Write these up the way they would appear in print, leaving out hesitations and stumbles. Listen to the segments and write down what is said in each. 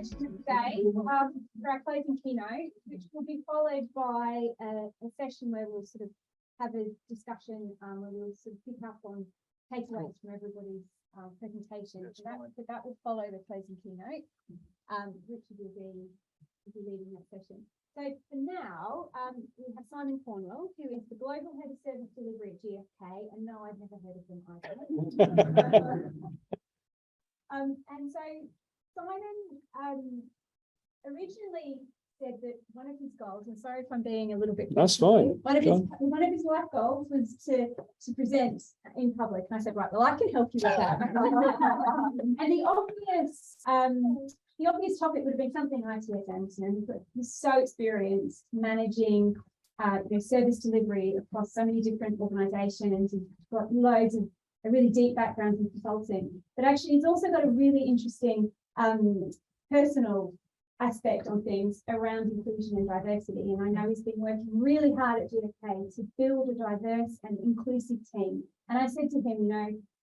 today for our closing keynote, which will be followed by a session where we'll sort of have a discussion where we'll sort of pick up on takeaways from everybody's presentation. So that will follow the closing keynote. Richard will be leading that session. So for now, we have Simon Cornwell, who is the Global Head of Service Delivery at GfK, and no, I've never heard of them either. And so Simon originally said that one of his goals, and sorry if I'm being a little bit... That's fine. One of his life goals was to present in public. And I said, right, well, I can help you with that. And the obvious topic would have been something ITS Anderson, but he's so experienced managing service delivery across so many different organisations. He's got loads of a really deep background in consulting, but actually he's also got a really interesting personal aspect on things around inclusion and diversity. And I know he's been working really hard at GfK to build a diverse and inclusive team. And I said to him,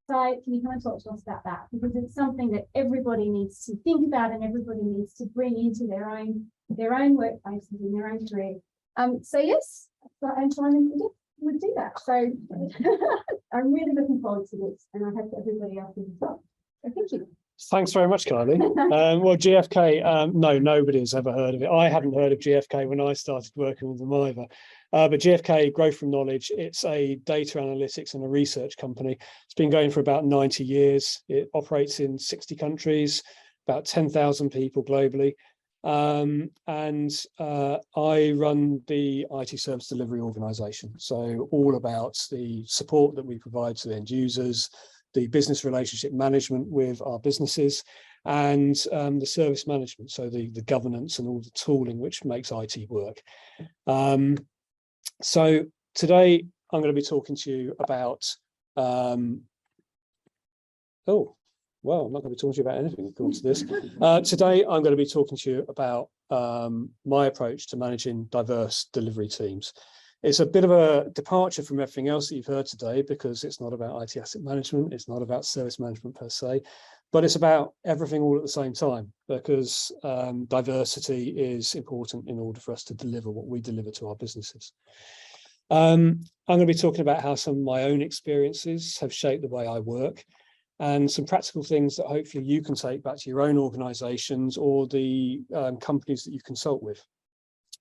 Si, can you come and talk to us about that? Because it's something that everybody needs to think about and everybody needs to bring into their own workplaces and their own career. So yes, and Simon would do that. So I'm really looking forward to this, and I hope everybody else is as well. So thank you. Thanks very much, Kylie. Well, GfK, no, nobody has ever heard of it. I hadn't heard of GfK when I started working with them either. But GfK, Growth from Knowledge, it's a data analytics and a research company. It's been going for about 90 years. It operates in 60 countries, about 10,000 people globally. I run the IT service delivery organisation. So all about the support that we provide to the end users, the business relationship management with our businesses, and the service management, so the governance and all the tooling which makes IT work. So today I'm going to be talking to you about, I'm not going to be talking to you about anything according to this. Today I'm going to be talking to you about my approach to managing diverse delivery teams. It's a bit of a departure from everything else that you've heard today, because it's not about IT asset management, it's not about service management per se, but it's about everything all at the same time, because diversity is important in order for us to deliver what we deliver to our businesses. I'm going to be talking about how some of my own experiences have shaped the way I work, and some practical things that hopefully you can take back to your own organisations or the companies that you consult with.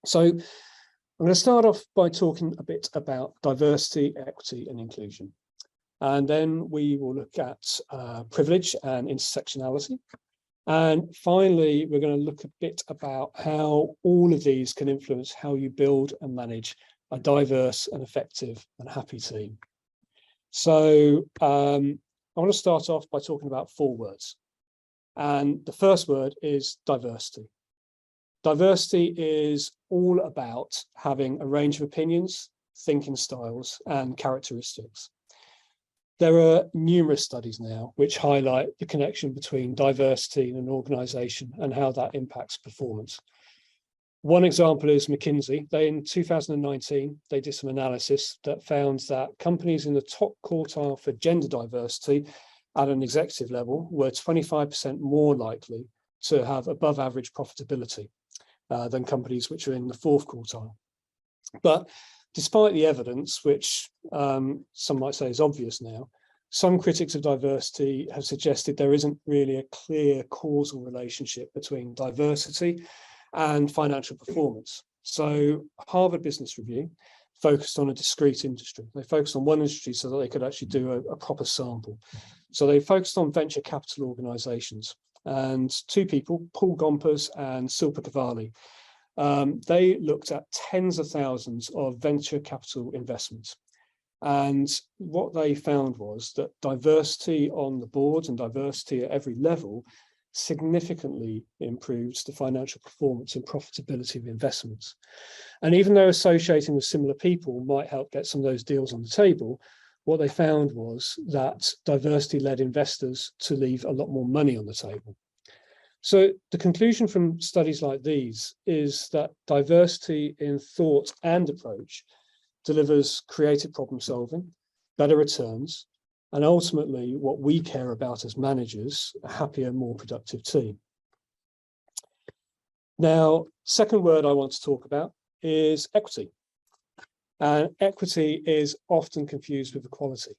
So I'm going to start off by talking a bit about diversity, equity and inclusion. And then we will look at privilege and intersectionality. And finally, we're going to look a bit about how all of these can influence how you build and manage a diverse and effective and happy team. So I want to start off by talking about 4 words. And the first word is diversity. Diversity is all about having a range of opinions, thinking styles, and characteristics. There are numerous studies now which highlight the connection between diversity in an organisation and how that impacts performance. One example is McKinsey. In 2019, they did some analysis that found that companies in the top quartile for gender diversity at an executive level were 25% more likely to have above average profitability than companies which are in the 4th quartile. But despite the evidence, which some might say is obvious now, some critics of diversity have suggested there isn't really a clear causal relationship between diversity and financial performance. So Harvard Business Review focused on a discrete industry. They focused on one industry so that they could actually do a proper sample. So they focused on venture capital organizations. And 2 people, Paul Gompers and Silpa Cavalli, they looked at tens of thousands of venture capital investments. And what they found was that diversity on the board and diversity at every level significantly improves the financial performance and profitability of investments. And even though associating with similar people might help get some of those deals on the table, what they found was that diversity led investors to leave a lot more money on the table. So the conclusion from studies like these is that diversity in thought and approach delivers creative problem solving, better returns, and ultimately what we care about as managers, a happier, more productive team. Now, second word I want to talk about is equity. And equity is often confused with equality.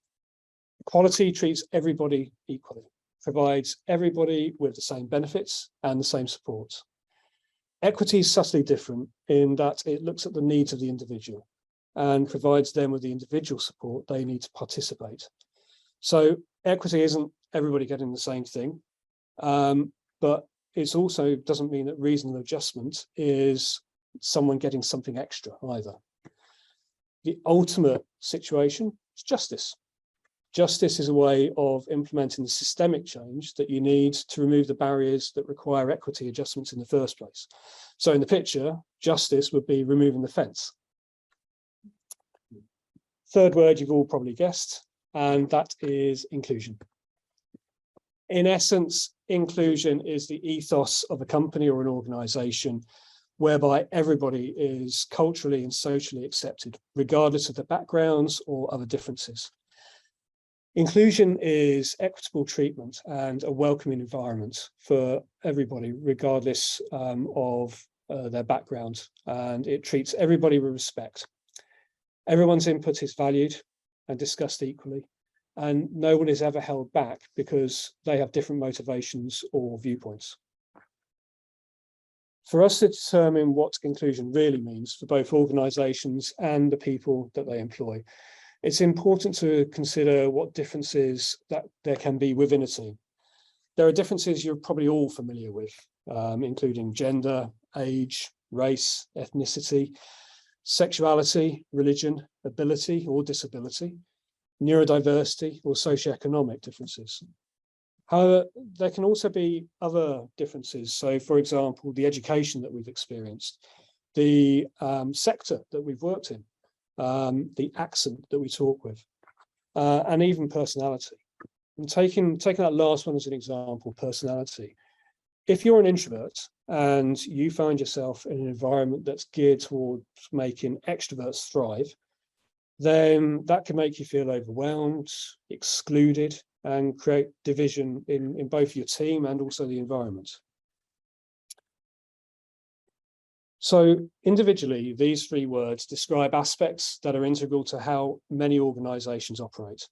Equality treats everybody equally, provides everybody with the same benefits and the same support. Equity is subtly different in that it looks at the needs of the individual and provides them with the individual support they need to participate. So equity isn't everybody getting the same thing, but it also doesn't mean that reasonable adjustment is someone getting something extra either. The ultimate situation is justice. Justice is a way of implementing the systemic change that you need to remove the barriers that require equity adjustments in the first place. So in the picture, justice would be removing the fence. Third word you've all probably guessed, and that is inclusion. In essence, inclusion is the ethos of a company or an organization whereby everybody is culturally and socially accepted, regardless of their backgrounds or other differences. Inclusion is equitable treatment and a welcoming environment for everybody, regardless of their background, and it treats everybody with respect. Everyone's input is valued and discussed equally, and no one is ever held back because they have different motivations or viewpoints. For us to determine what inclusion really means for both organisations and the people that they employ, it's important to consider what differences that there can be within a team. There are differences you're probably all familiar with, including gender, age, race, ethnicity, sexuality, religion, ability or disability, neurodiversity or socioeconomic differences. However, there can also be other differences. So, for example, the education that we've experienced, the sector that we've worked in, the accent that we talk with, and even personality. And taking that last one as an example, personality. If you're an introvert and you find yourself in an environment that's geared towards making extroverts thrive, then that can make you feel overwhelmed, excluded, and create division in both your team and also the environment. So individually, these three words describe aspects that are integral to how many organizations operate.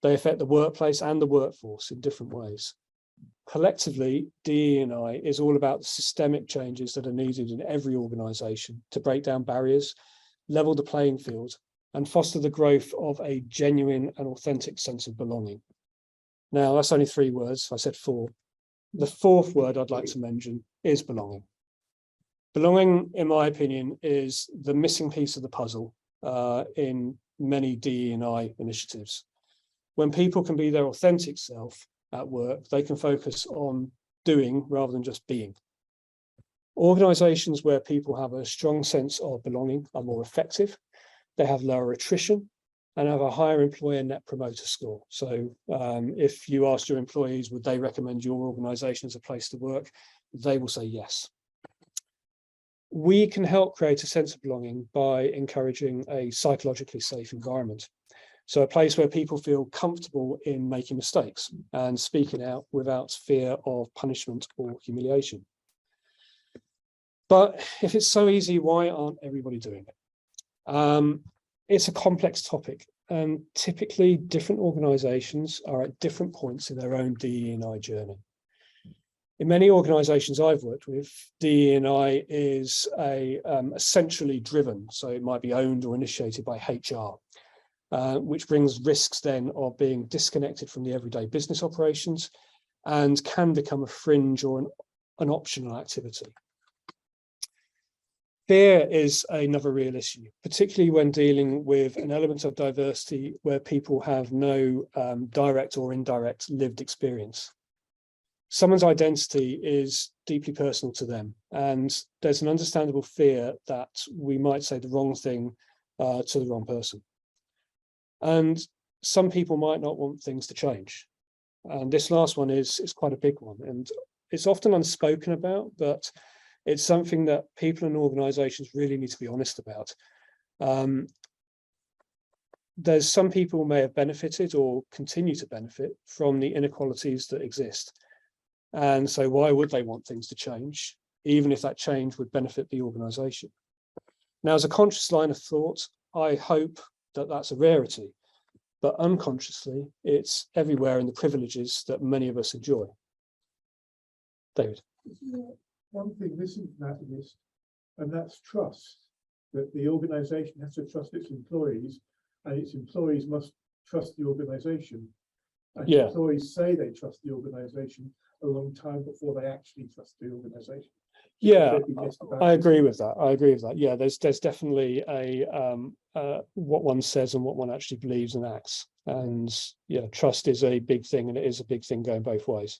They affect the workplace and the workforce in different ways. Collectively, DE&I is all about the systemic changes that are needed in every organization to break down barriers, level the playing field, and foster the growth of a genuine and authentic sense of belonging. Now, that's only three words. I said four. The fourth word I'd like to mention is belonging. Belonging, in my opinion, is the missing piece of the puzzle in many DE&I initiatives. When people can be their authentic self at work, they can focus on doing rather than just being. Organizations where people have a strong sense of belonging are more effective, they have lower attrition, and have a higher employer net promoter score. So if you ask your employees, would they recommend your organization as a place to work? They will say yes. We can help create a sense of belonging by encouraging a psychologically safe environment. So a place where people feel comfortable in making mistakes and speaking out without fear of punishment or humiliation. But if it's so easy, why aren't everybody doing it? It's a complex topic, and typically different organizations are at different points in their own DE&I journey. In many organizations I've worked with, DE&I is centrally driven, so it might be owned or initiated by HR, which brings risks then of being disconnected from the everyday business operations and can become a fringe or an optional activity. Fear is another real issue, particularly when dealing with an element of diversity where people have no direct or indirect lived experience. Someone's identity is deeply personal to them, and there's an understandable fear that we might say the wrong thing to the wrong person. And some people might not want things to change. And this last one is quite a big one, and it's often unspoken about, but it's something that people and organizations really need to be honest about. There's some people who may have benefited or continue to benefit from the inequalities that exist. And so why would they want things to change? even if that change would benefit the organisation. Now, as a conscious line of thought, I hope that that's a rarity, but unconsciously, it's everywhere in the privileges that many of us enjoy. David. One thing missing from that list, and that's trust, that the organisation has to trust its employees, and its employees must trust the organisation. And Yeah. employees say they trust the organisation a long time before they actually trust the organisation. Yeah, They'd be missed about I it. agree with that. I agree with that. Yeah, there's definitely a what one says and what one actually believes and acts. And yeah, trust is a big thing, and it is a big thing going both ways.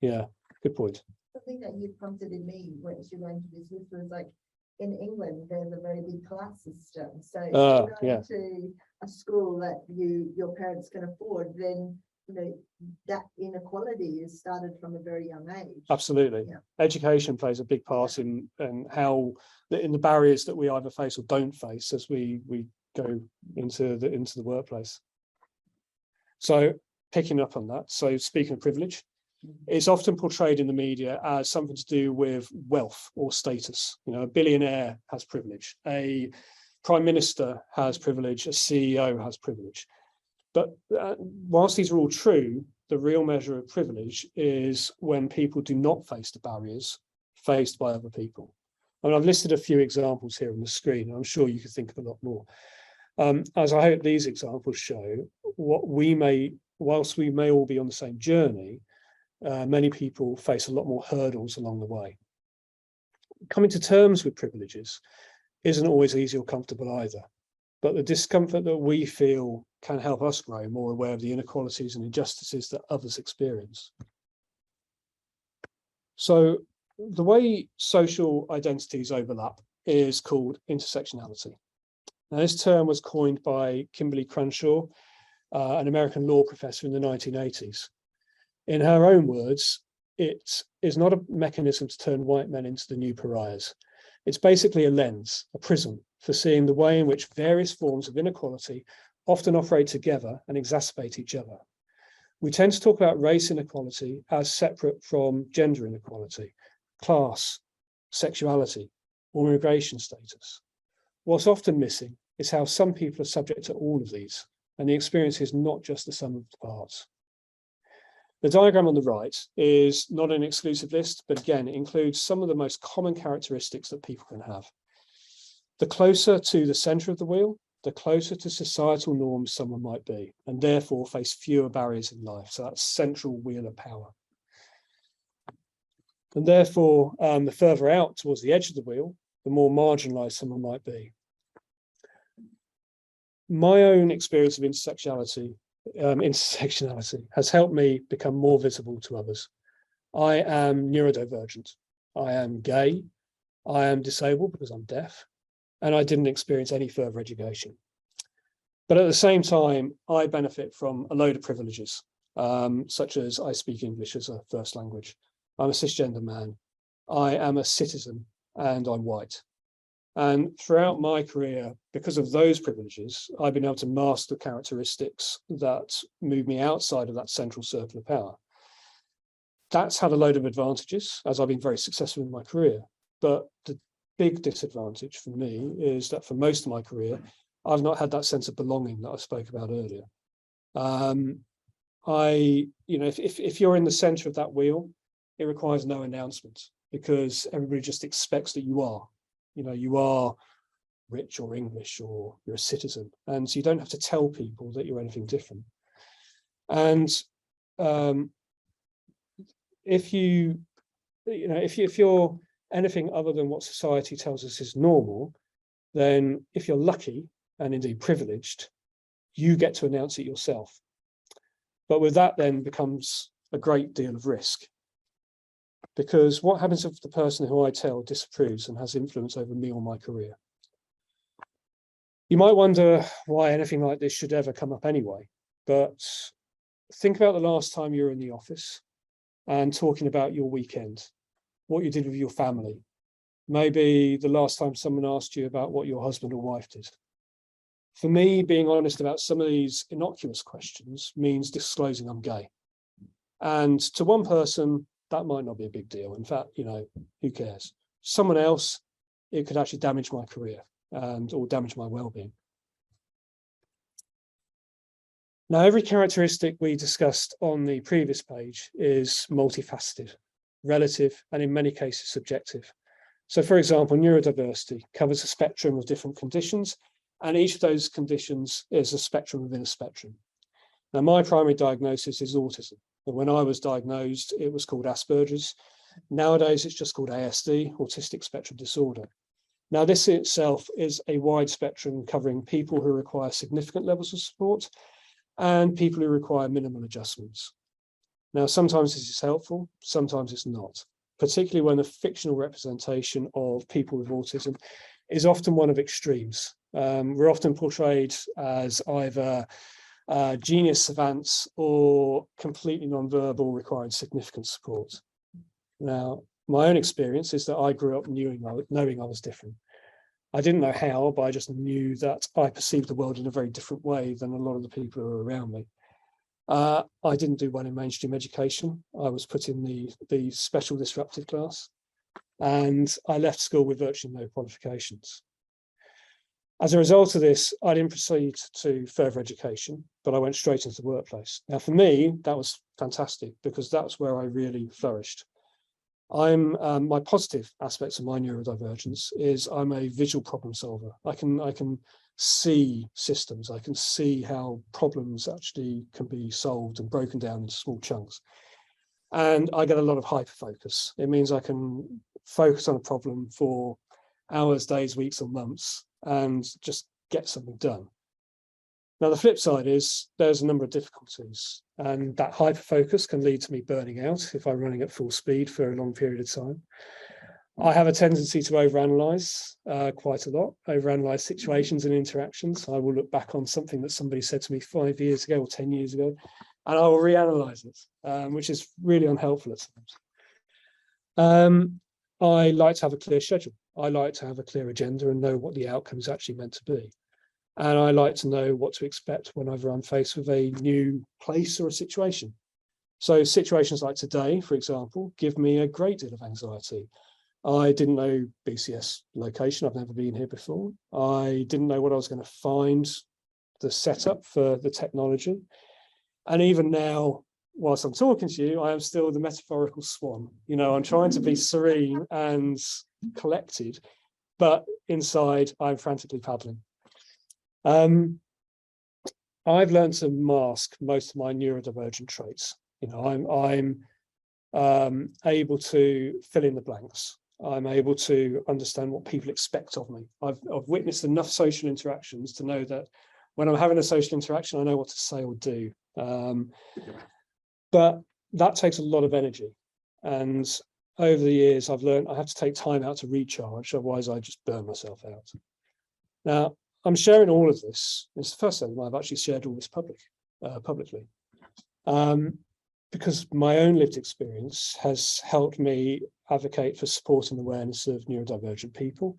Yeah, good point. The thing that you prompted in me when you went to this list was like, in England, there's a very big class system. So if you're going Yeah. to a school that your parents can afford, then you know that inequality is started from a very young age. Absolutely. Yeah. Education plays a big part in how in the barriers that we either face or don't face as we go into the workplace. So picking up on that, so speaking of privilege, it's often portrayed in the media as something to do with wealth or status. You know, a billionaire has privilege, a prime minister has privilege, a CEO has privilege. But whilst these are all true, the real measure of privilege is when people do not face the barriers faced by other people. And I've listed a few examples here on the screen, and I'm sure you could think of a lot more. As I hope these examples show, whilst we may all be on the same journey, many people face a lot more hurdles along the way. Coming to terms with privileges isn't always easy or comfortable either, but the discomfort that we feel can help us grow more aware of the inequalities and injustices that others experience. So the way social identities overlap is called intersectionality. Now, this term was coined by Kimberly Crenshaw, an American law professor in the 1980s. In her own words, it is not a mechanism to turn white men into the new pariahs. It's basically a lens, a prism, for seeing the way in which various forms of inequality often operate together and exacerbate each other. We tend to talk about race inequality as separate from gender inequality, class, sexuality, or immigration status. What's often missing is how some people are subject to all of these, and the experience is not just the sum of the parts. The diagram on the right is not an exclusive list, but again, it includes some of the most common characteristics that people can have. The closer to the center of the wheel, the closer to societal norms someone might be, and therefore face fewer barriers in life. So that's central wheel of power. And therefore, the further out towards the edge of the wheel, the more marginalized someone might be. My own experience of intersectionality has helped me become more visible to others. I am neurodivergent. I am gay. I am disabled because I'm deaf, and I didn't experience any further education. But at the same time, I benefit from a load of privileges, such as I speak English as a first language. I'm a cisgender man. I am a citizen, and I'm white. And throughout my career, because of those privileges, I've been able to master characteristics that move me outside of that central circle of power. That's had a load of advantages, as I've been very successful in my career. But the big disadvantage for me is that for most of my career, I've not had that sense of belonging that I spoke about earlier. If you're in the center of that wheel, it requires no announcement because everybody just expects that you are. You are rich or English or you're a citizen, and so you don't have to tell people that you're anything different. And if you're anything other than what society tells us is normal, then if you're lucky and indeed privileged, you get to announce it yourself. But with that then becomes a great deal of risk. Because what happens if the person who I tell disapproves and has influence over me or my career? You might wonder why anything like this should ever come up anyway, but think about the last time you were in the office and talking about your weekend, what you did with your family, maybe the last time someone asked you about what your husband or wife did. For me, being honest about some of these innocuous questions means disclosing I'm gay. And to one person, that might not be a big deal. In fact, who cares? Someone else, it could actually damage my career or damage my well-being. Now, every characteristic we discussed on the previous page is multifaceted, relative, and in many cases subjective. So, for example, neurodiversity covers a spectrum of different conditions, and each of those conditions is a spectrum within a spectrum. Now, my primary diagnosis is autism. But when I was diagnosed, it was called Asperger's. Nowadays, it's just called ASD, autistic spectrum disorder. Now, this itself is a wide spectrum covering people who require significant levels of support and people who require minimal adjustments. Now, sometimes this is helpful, sometimes it's not, particularly when the fictional representation of people with autism is often one of extremes. We're often portrayed as either genius savants or completely non-verbal, requiring significant support. Now, my own experience is that I grew up knowing I was different. I didn't know how, but I just knew that I perceived the world in a very different way than a lot of the people who were around me. I didn't do well in mainstream education. I was put in the special disruptive class, and I left school with virtually no qualifications. As a result of this, I didn't proceed to further education, but I went straight into the workplace. Now, for me, that was fantastic because that's where I really flourished. My positive aspects of my neurodivergence is I'm a visual problem solver. I can see systems. I can see how problems actually can be solved and broken down into small chunks. And I get a lot of hyper focus. It means I can focus on a problem for hours, days, weeks, or months and just get something done. Now, the flip side is there's a number of difficulties, and that hyper focus can lead to me burning out if I'm running at full speed for a long period of time. I have a tendency to overanalyze quite a lot, overanalyze situations and interactions. I will look back on something that somebody said to me 5 years ago or 10 years ago, and I will reanalyze it, which is really unhelpful at times. I like to have a clear schedule. I like to have a clear agenda and know what the outcome is actually meant to be. And I like to know what to expect whenever I'm faced with a new place or a situation. So situations like today, for example, give me a great deal of anxiety. I didn't know BCS location. I've never been here before. I didn't know what I was going to find, the setup for the technology. And even now, whilst I'm talking to you, I am still the metaphorical swan. I'm trying to be serene and collected, but inside I'm frantically paddling. I've learned to mask most of my neurodivergent traits. I'm able to fill in the blanks. I'm able to understand what people expect of me. I've witnessed enough social interactions to know that when I'm having a social interaction, I know what to say or do. But that takes a lot of energy. And over the years, I've learned I have to take time out to recharge, otherwise I just burn myself out. Now, I'm sharing all of this. It's the first time I've actually shared all this publicly, because my own lived experience has helped me advocate for support and awareness of neurodivergent people,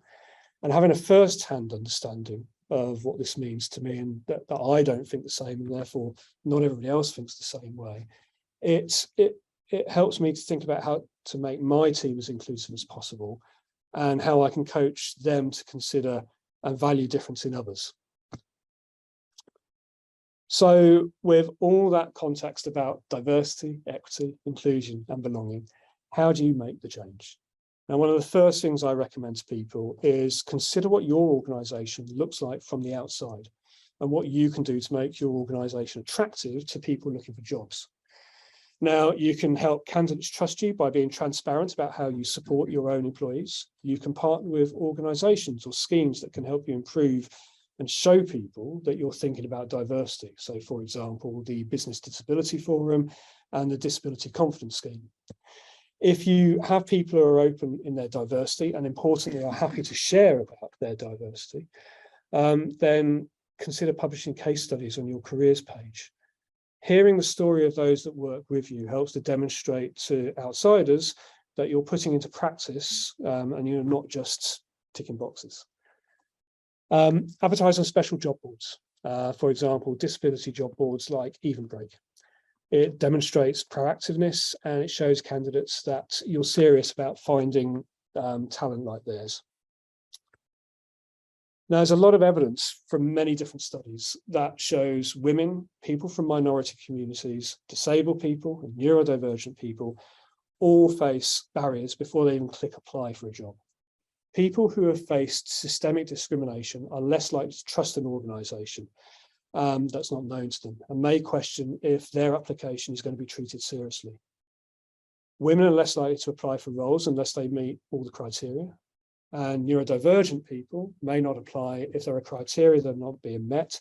and having a first-hand understanding of what this means to me, and that I don't think the same, and therefore not everybody else thinks the same way. It helps me to think about how to make my team as inclusive as possible, and how I can coach them to consider and value difference in others. So with all that context about diversity, equity, inclusion, and belonging, how do you make the change? Now, one of the first things I recommend to people is consider what your organisation looks like from the outside and what you can do to make your organisation attractive to people looking for jobs. Now, you can help candidates trust you by being transparent about how you support your own employees. You can partner with organisations or schemes that can help you improve and show people that you're thinking about diversity. So, for example, the Business Disability Forum and the Disability Confidence Scheme. If you have people who are open in their diversity and importantly are happy to share about their diversity, then consider publishing case studies on your careers page. Hearing the story of those that work with you helps to demonstrate to outsiders that you're putting into practice and you're not just ticking boxes. Advertise on special job boards, for example, disability job boards like Even Break. It demonstrates proactiveness, and it shows candidates that you're serious about finding talent like theirs. Now, there's a lot of evidence from many different studies that shows women, people from minority communities, disabled people, and neurodivergent people all face barriers before they even click apply for a job. People who have faced systemic discrimination are less likely to trust an organisation that's not known to them, and may question if their application is going to be treated seriously. Women are less likely to apply for roles unless they meet all the criteria. And neurodivergent people may not apply if there are criteria that are not being met.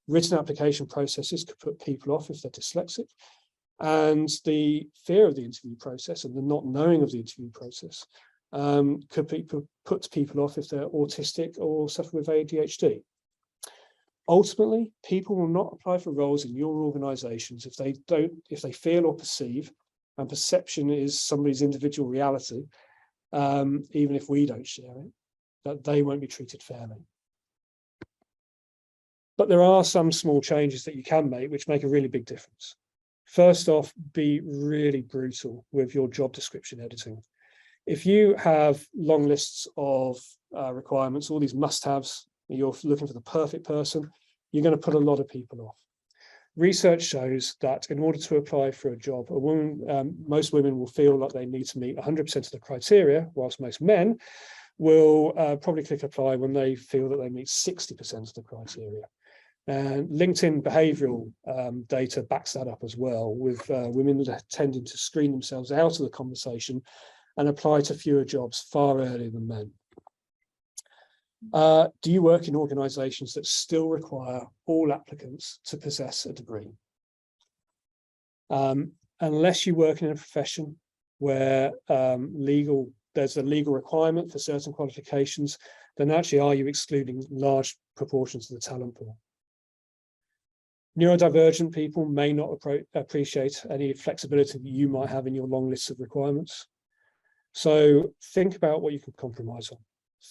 Written application processes could put people off if they're dyslexic. And the fear of the interview process and the not knowing of the interview process could put people off if they're autistic or suffer with ADHD. Ultimately, people will not apply for roles in your organisations if they feel or perceive, and perception is somebody's individual reality, even if we don't share it, that they won't be treated fairly. But there are some small changes that you can make which make a really big difference. First off, be really brutal with your job description editing. If you have long lists of requirements, all these must-haves, you're looking for the perfect person, you're going to put a lot of people off. Research shows that in order to apply for a job, most women will feel like they need to meet 100% of the criteria, whilst most men will probably click apply when they feel that they meet 60% of the criteria. And LinkedIn behavioural data backs that up as well, with women that are tending to screen themselves out of the conversation and apply to fewer jobs far earlier than men. Do you work in organisations that still require all applicants to possess a degree? Unless you work in a profession where there's a legal requirement for certain qualifications, then actually are you excluding large proportions of the talent pool? Neurodivergent people may not appreciate any flexibility that you might have in your long lists of requirements. So think about what you can compromise on.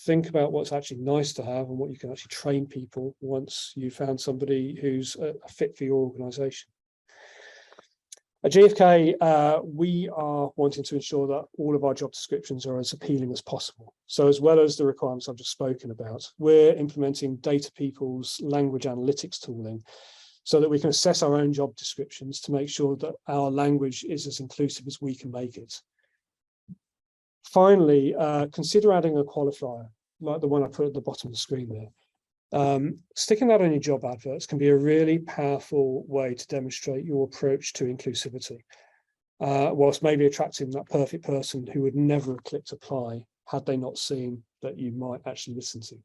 Think about what's actually nice to have and what you can actually train people once you found somebody who's a fit for your organisation. At GfK, we are wanting to ensure that all of our job descriptions are as appealing as possible. So as well as the requirements I've just spoken about, we're implementing Data People's language analytics tooling so that we can assess our own job descriptions to make sure that our language is as inclusive as we can make it. Finally, consider adding a qualifier, like the one I put at the bottom of the screen there. Sticking that on your job adverts can be a really powerful way to demonstrate your approach to inclusivity, whilst maybe attracting that perfect person who would never have clicked apply had they not seen that you might actually listen to.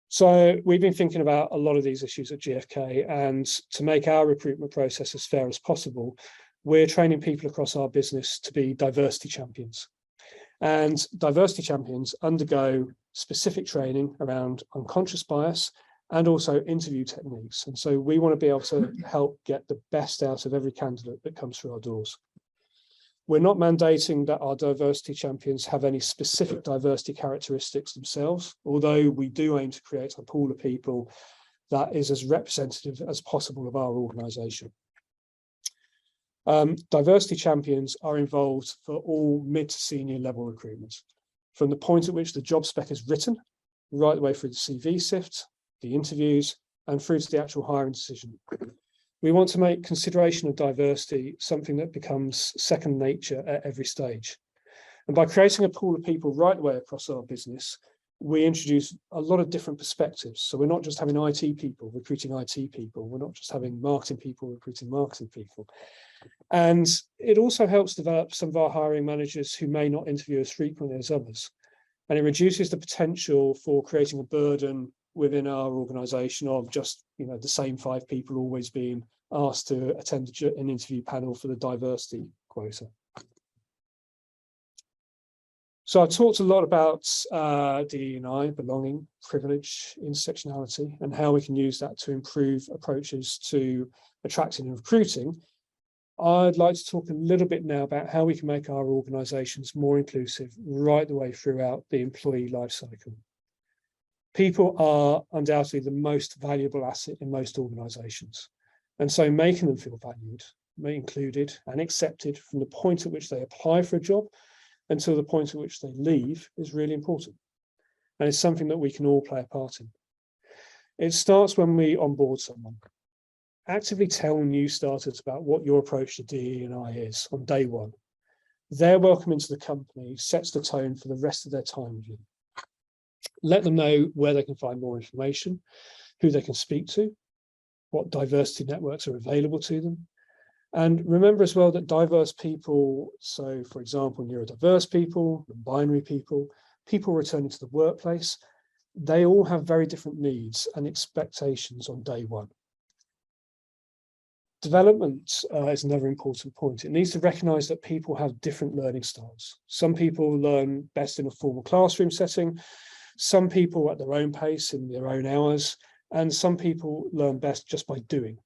So we've been thinking about a lot of these issues at GfK, and to make our recruitment process as fair as possible, we're training people across our business to be diversity champions. And diversity champions undergo specific training around unconscious bias and also interview techniques. And so we want to be able to help get the best out of every candidate that comes through our doors. We're not mandating that our diversity champions have any specific diversity characteristics themselves, although we do aim to create a pool of people that is as representative as possible of our organisation. Diversity champions are involved for all mid to senior level recruitment, from the point at which the job spec is written, right the way through the CV sift, the interviews, and through to the actual hiring decision. We want to make consideration of diversity something that becomes second nature at every stage. And by creating a pool of people right the way across our business, we introduce a lot of different perspectives. So we're not just having IT people recruiting IT people. We're not just having marketing people recruiting marketing people. And it also helps develop some of our hiring managers who may not interview as frequently as others. And it reduces the potential for creating a burden within our organisation of just, the same 5 people always being asked to attend an interview panel for the diversity quota. So I talked a lot about DE&I, belonging, privilege, intersectionality, and how we can use that to improve approaches to attracting and recruiting. I'd like to talk a little bit now about how we can make our organisations more inclusive right the way throughout the employee life cycle. People are undoubtedly the most valuable asset in most organisations. And so making them feel valued, included and accepted from the point at which they apply for a job until the point at which they leave is really important. And it's something that we can all play a part in. It starts when we onboard someone. Actively tell new starters about what your approach to DE&I is on day one. Their welcome into the company sets the tone for the rest of their time with you. Let them know where they can find more information, who they can speak to, what diversity networks are available to them. And remember as well that diverse people, so for example, neurodiverse people, non-binary people, people returning to the workplace, they all have very different needs and expectations on day one. Development is another important point. It needs to recognise that people have different learning styles. Some people learn best in a formal classroom setting, some people at their own pace in their own hours, and some people learn best just by doing.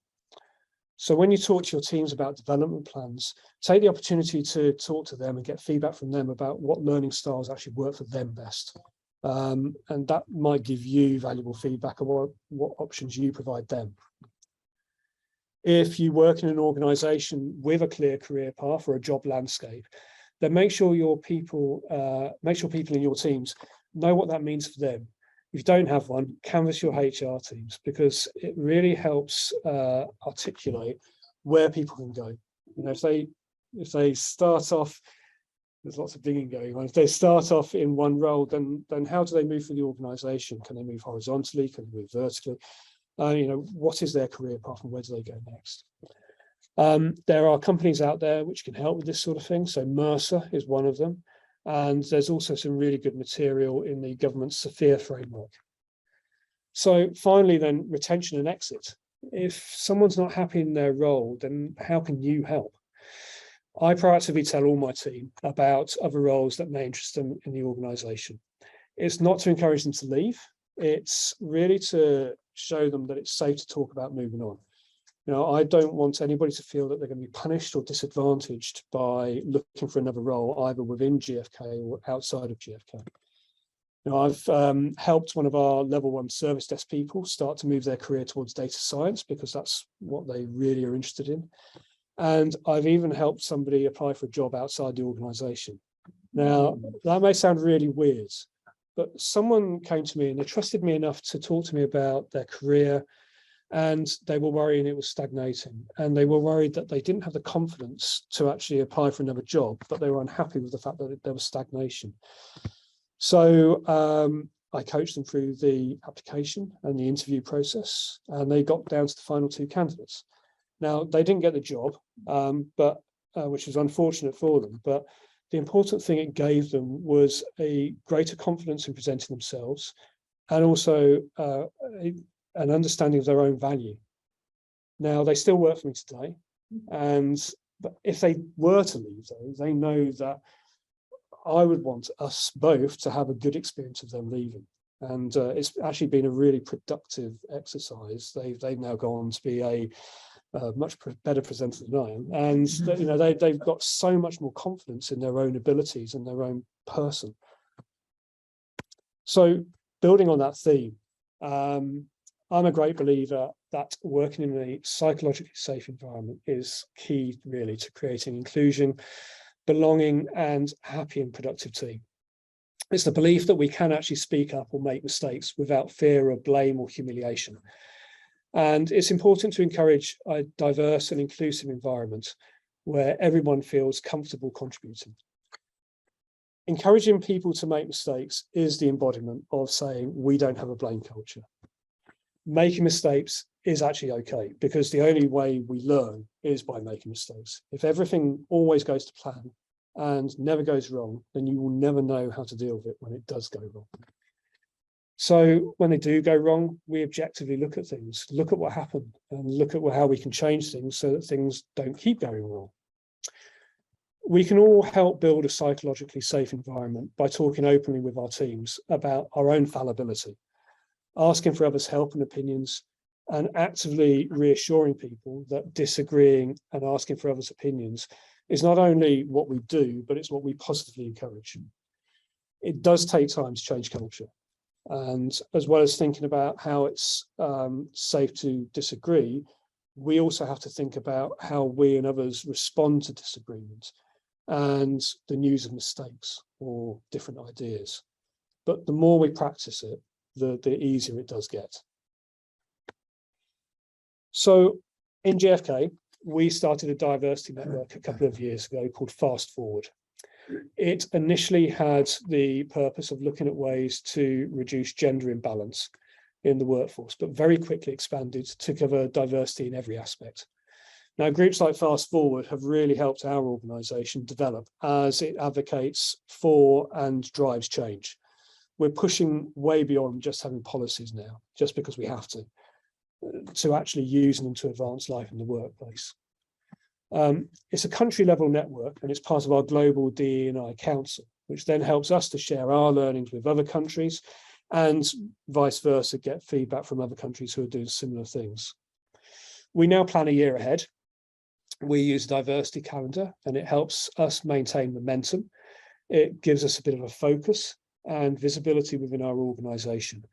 So when you talk to your teams about development plans, take the opportunity to talk to them and get feedback from them about what learning styles actually work for them best. And that might give you valuable feedback on what options you provide them. If you work in an organisation with a clear career path or a job landscape, then make sure people in your teams know what that means for them. If you don't have one, canvass your HR teams, because it really helps articulate where people can go. You know, if they start off, there's lots of digging going on. If they start off in one role, then how do they move through the organisation? Can they move horizontally? Can they move vertically? You know, what is their career path and where do they go next? There are companies out there which can help with this sort of thing. So Mercer is one of them. And there's also some really good material in the government's Sophia framework. So finally, then, retention and exit. If someone's not happy in their role, then how can you help? I proactively tell all my team about other roles that may interest them in the organisation. It's not to encourage them to leave. It's really to show them that it's safe to talk about moving on. You know, I don't want anybody to feel that they're going to be punished or disadvantaged by looking for another role, either within GfK or outside of GfK. You know, I've helped one of our level 1 service desk people start to move their career towards data science because that's what they really are interested in. And I've even helped somebody apply for a job outside the organisation. Now, that may sound really weird, but someone came to me and they trusted me enough to talk to me about their career, and they were worrying it was stagnating, and they were worried that they didn't have the confidence to actually apply for another job, but they were unhappy with the fact that there was stagnation. So I coached them through the application and the interview process, and they got down to the final 2 candidates. Now, they didn't get the job, which was unfortunate for them, but the important thing it gave them was a greater confidence in presenting themselves, and also an understanding of their own value. Now, they still work for me today, but if they were to leave, though, they know that I would want us both to have a good experience of them leaving. And it's actually been a really productive exercise. They've now gone on to be a much better presenter than I am, and you know, they've got so much more confidence in their own abilities and their own person. So, building on that theme, I'm a great believer that working in a psychologically safe environment is key, really, to creating inclusion, belonging, and happy and productive team. It's the belief that we can actually speak up or make mistakes without fear of blame or humiliation. And it's important to encourage a diverse and inclusive environment where everyone feels comfortable contributing. Encouraging people to make mistakes is the embodiment of saying we don't have a blame culture. Making mistakes is actually okay, because the only way we learn is by making mistakes. If everything always goes to plan and never goes wrong, then you will never know how to deal with it when it does go wrong. So when they do go wrong, we objectively look at things, look at what happened, and look at how we can change things so that things don't keep going wrong. We can all help build a psychologically safe environment by talking openly with our teams about our own fallibility, asking for others' help and opinions, and actively reassuring people that disagreeing and asking for others' opinions is not only what we do, but it's what we positively encourage. It does take time to change culture. And as well as thinking about how it's safe to disagree, we also have to think about how we and others respond to disagreement and the news of mistakes or different ideas. But the more we practice it, the easier it does get. So in GfK, we started a diversity network a couple of years ago called Fast Forward. It initially had the purpose of looking at ways to reduce gender imbalance in the workforce, but very quickly expanded to cover diversity in every aspect. Now, groups like Fast Forward have really helped our organisation develop as it advocates for and drives change. We're pushing way beyond just having policies now, just because we have to actually using them to advance life in the workplace. It's a country level network, and it's part of our global DE&I council, which then helps us to share our learnings with other countries and vice versa, get feedback from other countries who are doing similar things. We now plan a year ahead. We use a diversity calendar, and it helps us maintain momentum. It gives us a bit of a focus and visibility within our organisation.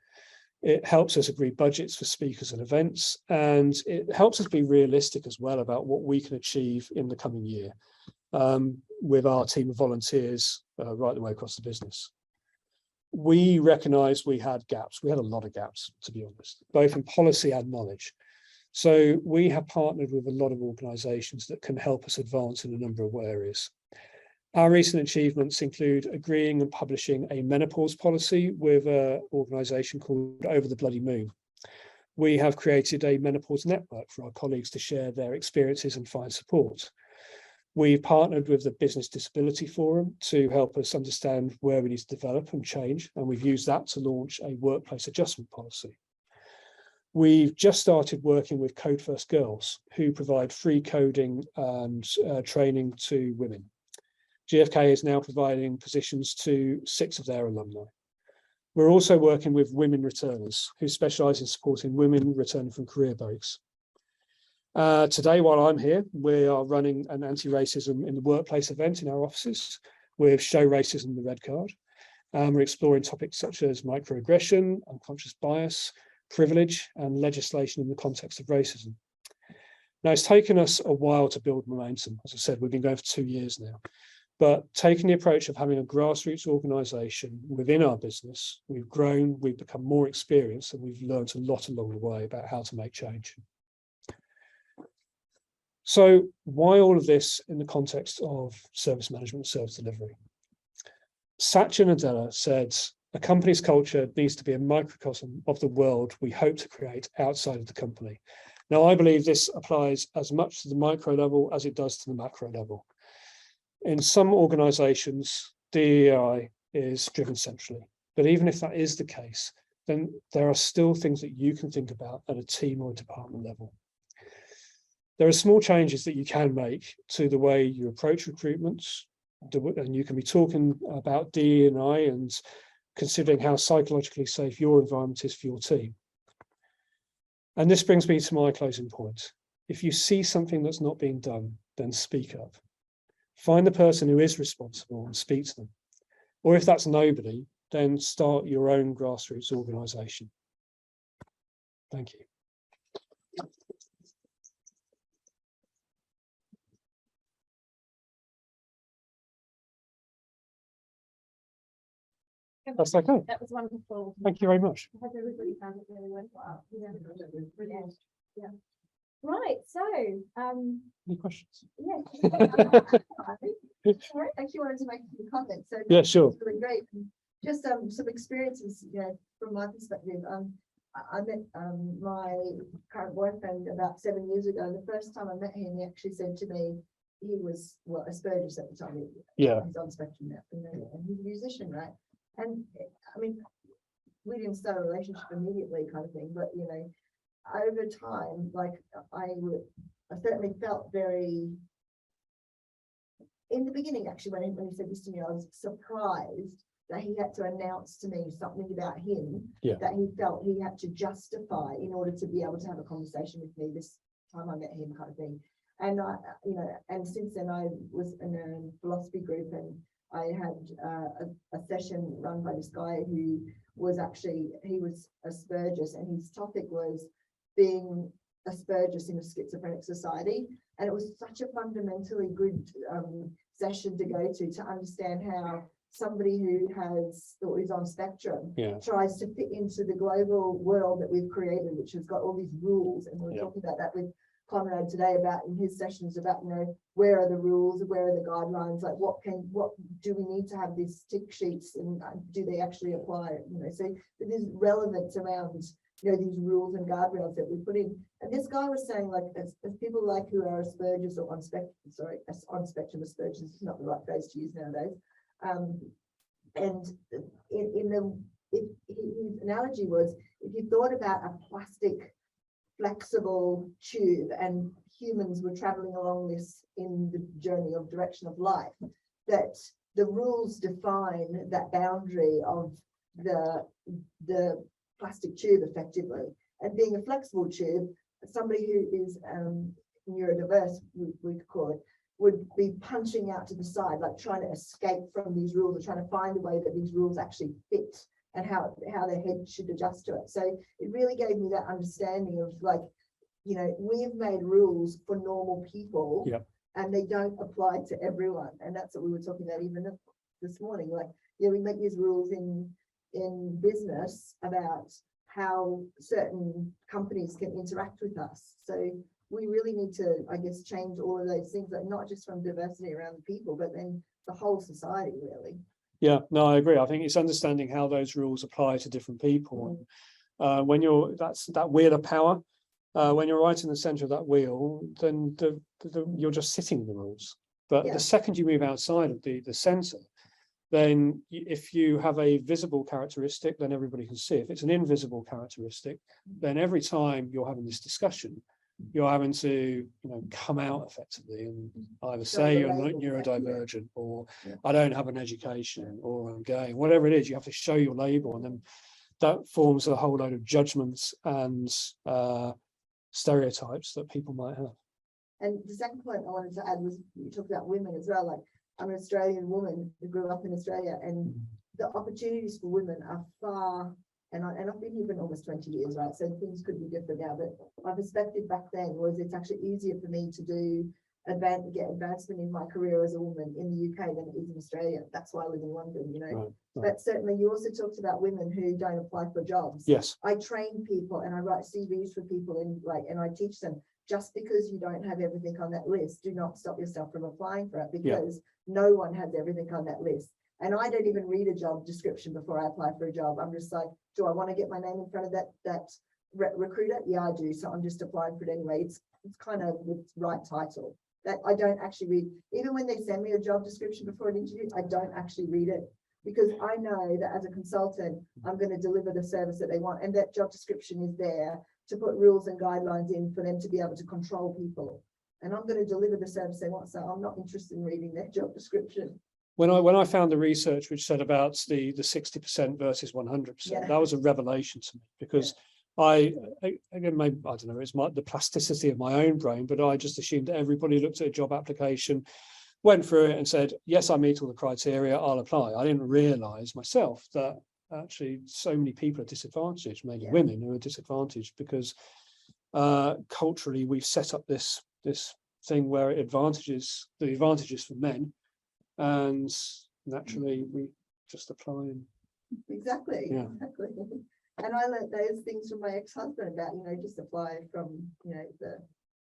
It helps us agree budgets for speakers and events, and it helps us be realistic as well about what we can achieve in the coming year with our team of volunteers right the way across the business. We recognised we had gaps. We had a lot of gaps, to be honest, both in policy and knowledge. So we have partnered with a lot of organisations that can help us advance in a number of areas. Our recent achievements include agreeing and publishing a menopause policy with an organisation called Over the Bloody Moon. We have created a menopause network for our colleagues to share their experiences and find support. We've partnered with the Business Disability Forum to help us understand where we need to develop and change, and we've used that to launch a workplace adjustment policy. We've just started working with Code First Girls, who provide free coding and training to women. GfK is now providing positions to 6 of their alumni. We're also working with women returners who specialise in supporting women returning from career breaks. Today, while I'm here, we are running an anti-racism in the workplace event in our offices with Show Racism the Red Card. We're exploring topics such as microaggression, unconscious bias, privilege, and legislation in the context of racism. Now, it's taken us a while to build momentum. As I said, we've been going for 2 years now. But taking the approach of having a grassroots organisation within our business, we've grown, we've become more experienced, and we've learned a lot along the way about how to make change. So why all of this in the context of service management and service delivery? Satya Nadella said, a company's culture needs to be a microcosm of the world we hope to create outside of the company. Now, I believe this applies as much to the micro level as it does to the macro level. In some organisations, DEI is driven centrally, but even if that is the case, then there are still things that you can think about at a team or a department level. There are small changes that you can make to the way you approach recruitment, and you can be talking about DE&I and considering how psychologically safe your environment is for your team. And this brings me to my closing point. If you see something that's not being done, then speak up. Find the person who is responsible and speak to them. Or if that's nobody, then start your own grassroots organisation. Thank you. That's okay. That was wonderful. Thank you very much. I hope everybody found it really worthwhile. Yeah. Brilliant. Yeah. Right. So, Any questions? yeah. Sorry, I actually wanted to make a few comments. So Yeah, sure. it's really great. Just some experiences, from my perspective. I met my current boyfriend about 7 years ago. The first time I met him, he actually said to me, he was, well, Asperger's at the time. Yeah. He's on spectrum now, and he's a musician, right? And I mean, we didn't start a relationship immediately, kind of thing, but over time, like I certainly felt very. In the beginning, actually, when he said this to me, I was surprised that he had to announce to me something about him that he felt he had to justify in order to be able to have a conversation with me this time I met him, kind of thing. And and since then I was in a philosophy group, and I had a session run by this guy who was he was Asperger's, and his topic was being Asperger's in a schizophrenic society. And it was such a fundamentally good session to go to understand how somebody who has or is on spectrum tries to fit into the global world that we've created, which has got all these rules. And we're talking about that with Conrad today about in his sessions about, you know, where are the rules, where are the guidelines, like what do we need to have these tick sheets and do they actually apply it, you know, so it is relevant around, you know, these rules and guardrails that we put in. And this guy was saying, like, as people like who are Asperger's or on spectrum, Asperger's is not the right phrase to use nowadays. And his analogy was, if you thought about a plastic flexible tube and humans were traveling along this in the journey of direction of life, that the rules define that boundary of the plastic tube effectively. And being a flexible tube, somebody who is neurodiverse, we could call it, would be punching out to the side, like trying to escape from these rules or trying to find a way that these rules actually fit and how their head should adjust to it. So it really gave me that understanding of, like, you know, we've made rules for normal people and they don't apply to everyone. And that's what we were talking about even this morning. Like, yeah, we make these rules in business about how certain companies can interact with us. So we really need to, I guess, change all of those things, like not just from diversity around the people, but then the whole society, really. Yeah, no, I agree. I think it's understanding how those rules apply to different people. When you're that's that wheel of power, when you're right in the center of that wheel, then you're just sitting in the rules. But the second you move outside of the center, then if you have a visible characteristic, then everybody can see. If it's an invisible characteristic, then every time you're having this discussion, you're having to, you know, come out effectively and either say you're not neurodivergent or I don't have an education or I'm gay, whatever it is, you have to show your label, and then that forms a whole load of judgments and stereotypes that people might have. And the second point I wanted to add was, you talked about women as well. Like, I'm an Australian woman who grew up in Australia, and the opportunities for women are far. And I've been here for almost 20 years, right? So things could be different now, but my perspective back then was it's actually easier for me to get advancement in my career as a woman in the UK than it is in Australia. That's why I live in London, you know. Right. But certainly you also talked about women who don't apply for jobs. Yes. I train people and I write CVs for people and I teach them, just because you don't have everything on that list, do not stop yourself from applying for it, because no one has everything on that list. And I don't even read a job description before I apply for a job. I'm just like, do I want to get my name in front of that recruiter? Yeah, I do. So I'm just applying for it anyway. It's kind of the right title. That I don't actually read. Even when they send me a job description before an interview, I don't actually read it, because I know that as a consultant, I'm going to deliver the service that they want. And that job description is there to put rules and guidelines in for them to be able to control people. And I'm going to deliver the service they want. So I'm not interested in reading their job description. When I found the research which said about the 60% versus 100%, that was a revelation to me, because again, maybe, I don't know, it's the plasticity of my own brain, but I just assumed that everybody looked at a job application, went through it and said, yes, I meet all the criteria, I'll apply. I didn't realize myself that actually so many people are disadvantaged, mainly women who are disadvantaged, because culturally we've set up this thing where the advantages for men, and naturally we just apply. Exactly. And I learned those things from my ex-husband about, you know, just apply from, you know,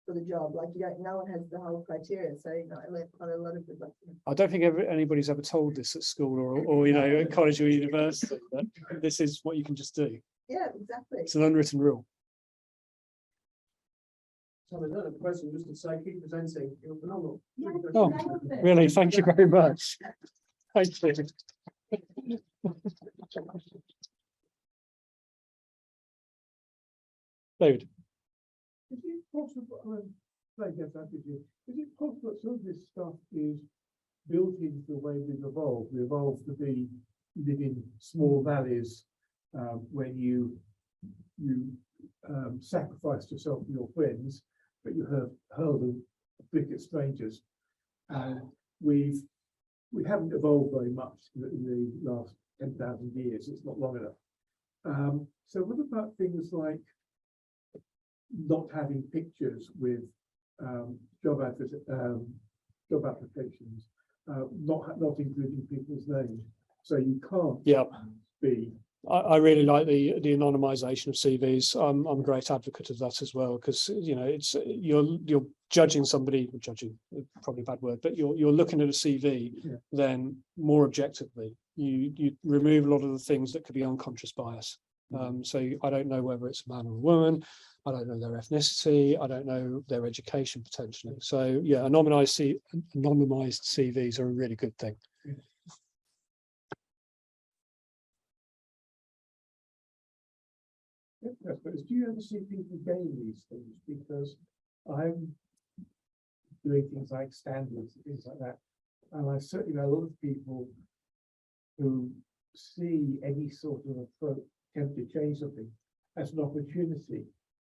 for the job. Like, no one has the whole criteria. So, you know, I learned quite a lot of good. I don't think anybody's ever told this at school or you know, at college or university, that this is what you can just do. Yeah, exactly. It's an unwritten rule. So another question, just to say, keep presenting. You're phenomenal. Oh, really? Thank you very much. Thank you. David. Is it possible, is it possible that some of this stuff is built into the way we've evolved? We evolved to live in small valleys when you sacrificed yourself for your friends, but you hurled a brick at strangers. And we haven't evolved very much in the last 10,000 years. It's not long enough. So what about things like not having pictures with job applications, not including people's names. So you can't be. I really like the anonymization of CVs. I'm a great advocate of that as well, because it's you're judging somebody, judging probably a bad word, but you're looking at a CV then more objectively. You remove a lot of the things that could be unconscious bias. So I don't know whether it's a man or a woman. I don't know their ethnicity. I don't know their education potentially. So yeah, anonymized CVs are a really good thing. Yes, but do you ever see people gain these things? Because I'm doing things like standards and things like that, and I certainly know a lot of people who see any sort of approach, attempt to change something as an opportunity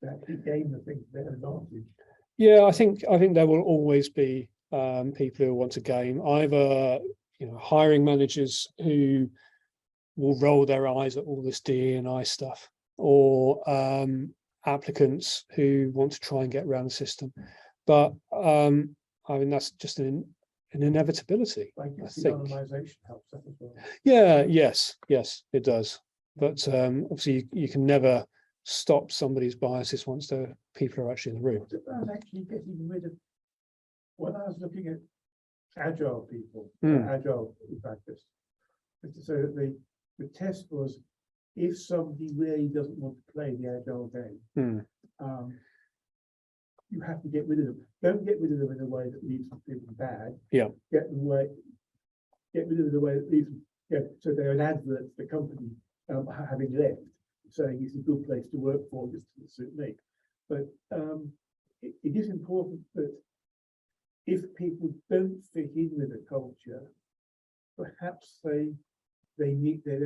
to actually gain the thing to their advantage. Yeah, I think there will always be people who want to gain, either hiring managers who will roll their eyes at all this DE&I stuff, or applicants who want to try and get around the system. But I mean, that's just an inevitability. I think anonymization helps that as well. Yeah, yes, it does. But obviously you can never stop somebody's biases once the people are actually in the room. I was actually getting rid of, when I was looking at agile people, agile practice, so that the test was, if somebody really doesn't want to play the agile game, you have to get rid of them. Don't get rid of them in a way that leaves them feeling bad. Yeah. Get rid of them in a way that leaves them, so they're an advert to the company having left, saying it's a good place to work for, just to suit me. But it is important that if people don't fit in with a culture, perhaps they'll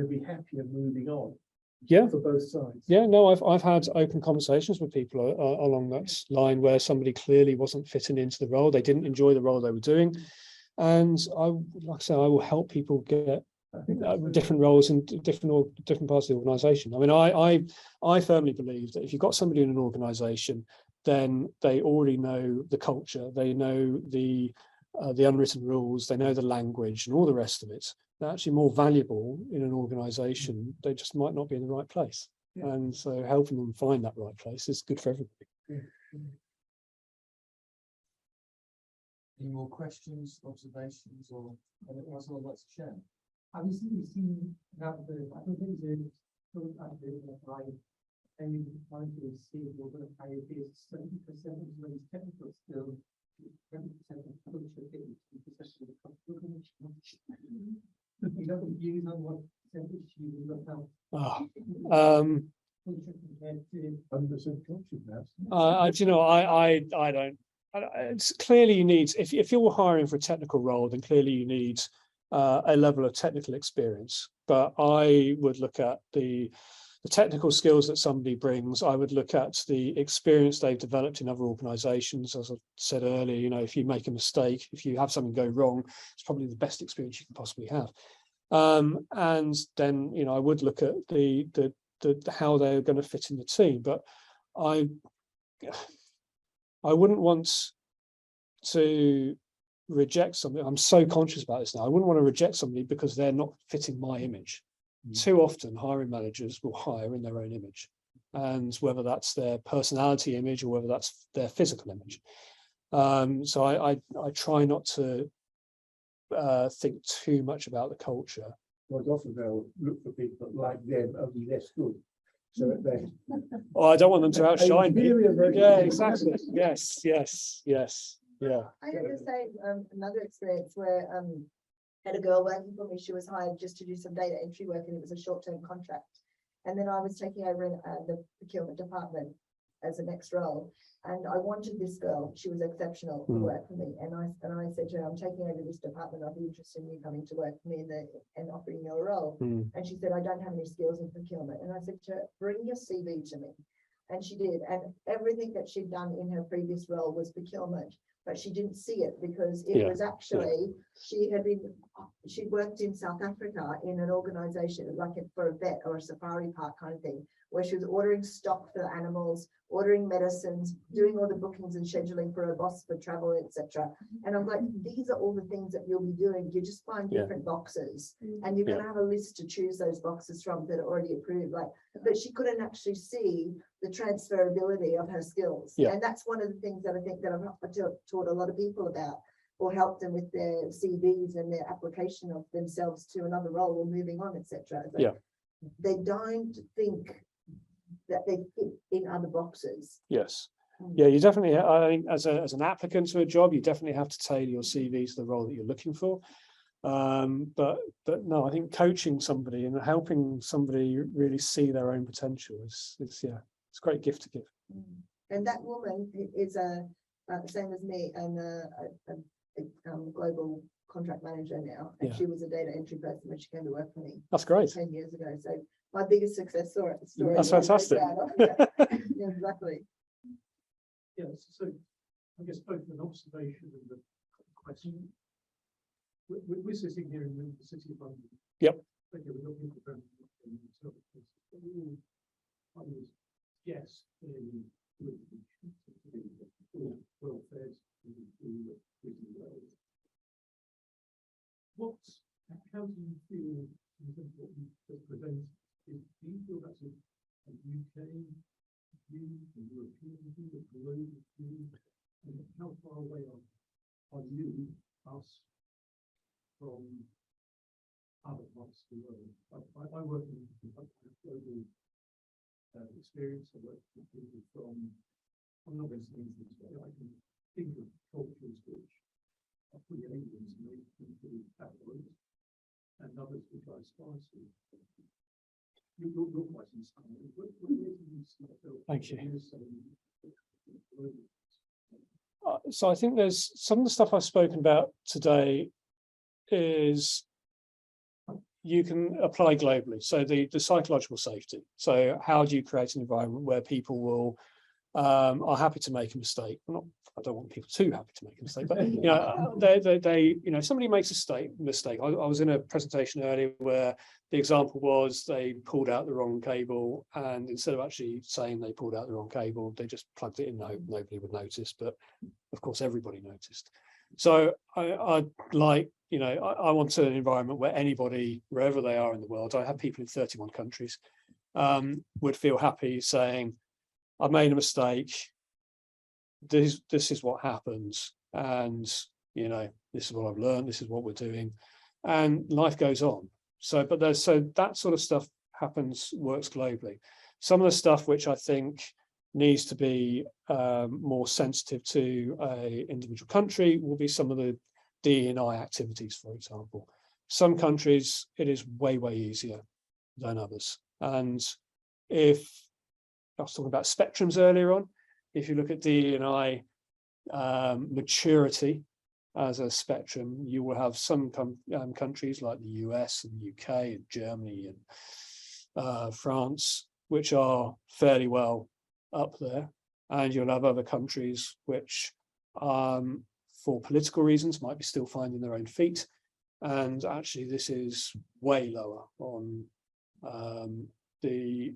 be happier moving on. Yeah, for both sides. Yeah, no, I've had open conversations with people along that line, where somebody clearly wasn't fitting into the role. They didn't enjoy the role they were doing, and like I say, I will help people get different roles in different parts of the organisation. I mean, I firmly believe that if you've got somebody in an organisation, then they already know the culture, they know the unwritten rules, they know the language and all the rest of it. They're actually more valuable in an organisation. They just might not be in the right place. Yeah. And so helping them find that right place is good for everybody. Yeah. Any more questions, observations, or anything else I'd like to share? Have you seen that I don't think there's any point to see over the higher base 70% of those technical skills, 20% of culture, 80% of culture. You don't use on what percentage you look at. 100% culture, perhaps. I don't. It's clearly you need, if you're hiring for a technical role, then clearly you need a level of technical experience. But I would look at the technical skills that somebody brings. I would look at the experience they've developed in other organisations. As I said earlier, if you make a mistake, if you have something go wrong, it's probably the best experience you can possibly have. And then I would look at the how they're going to fit in the team. But I wouldn't want to reject somebody. I'm so conscious about this now. I wouldn't want to reject somebody because they're not fitting my image. Too often hiring managers will hire in their own image, and whether that's their personality image or whether that's their physical image. So I try not to think too much about the culture. Well, often they'll look for people like them, only less good. So that they. Oh, I don't want them to outshine me. Yeah, exactly. Yes. Yeah. I had to say another experience where had a girl working for me. She was hired just to do some data entry work, and it was a short-term contract. And then I was taking over in the procurement department as a next role, and I wanted this girl. She was exceptional to work for me, and I said to her, "I'm taking over this department. I'd be interested in you coming to work for me and offering you a role." And she said, "I don't have any skills in procurement." And I said to her, "Bring your CV to me." And she did, and everything that she'd done in her previous role was procurement. But she didn't see it because it was actually, she'd worked in South Africa in an organization like for a vet or a safari park kind of thing, where she was ordering stock for the animals, ordering medicines, doing all the bookings and scheduling for her boss for travel, etc. And I'm like, these are all the things that you'll be doing. You just find different boxes, and you're going to have a list to choose those boxes from that are already approved. Like, but she couldn't actually see the transferability of her skills. And that's one of the things that I think that I've taught a lot of people about, or help them with their CVs and their application of themselves to another role or moving on, etc. They don't think that they fit in other boxes. Yes. Yeah, you definitely, I think as an applicant to a job, you definitely have to tailor your CV to the role that you're looking for. But no, I think coaching somebody and helping somebody really see their own potential is it's a great gift to give. And that woman is same as me, and a global contract manager now, and she was a data entry person when she came to work for me. That's great. 10 years ago. So my biggest success story. That's fantastic. Yeah, exactly. Yes, so I guess both an observation and a question. We're sitting here in the city of London. Yep. Okay, we're not people from yes, welfare. How do you feel in terms of what you just presented? Do you feel that's a UK view, a European view, a global view? And how far away are you, us, from other parts of the world? I work in global experience. I work with people from, I'm not going to say anything, but I can think of cultures which are pretty alien to me, pretty backwards, and others which I aspire to. You're quite inspiring. Where do you see yourself? Thank you. Global? So I think there's some of the stuff I've spoken about today is you can apply globally. So the psychological safety. So how do you create an environment where people will are happy to make a mistake? I don't want people too happy to make a mistake, but they somebody makes a mistake. I was in a presentation earlier where the example was they pulled out the wrong cable, and instead of actually saying they pulled out the wrong cable, they just plugged it in. Nobody would notice, but of course everybody noticed. So I want an environment where anybody, wherever they are in the world, I have people in 31 countries, would feel happy saying, I made a mistake. This is what happens, and this is what I've learned. This is what we're doing, and life goes on. So that sort of stuff works globally. Some of the stuff which I think needs to be more sensitive to a individual country will be some of the D&I activities, for example. Some countries it is way easier than others, and if I was talking about spectrums earlier on, if you look at D&I maturity as a spectrum, you will have some countries like the US and the UK and Germany and France, which are fairly well up there, and you'll have other countries which for political reasons might be still finding their own feet, and actually this is way lower on the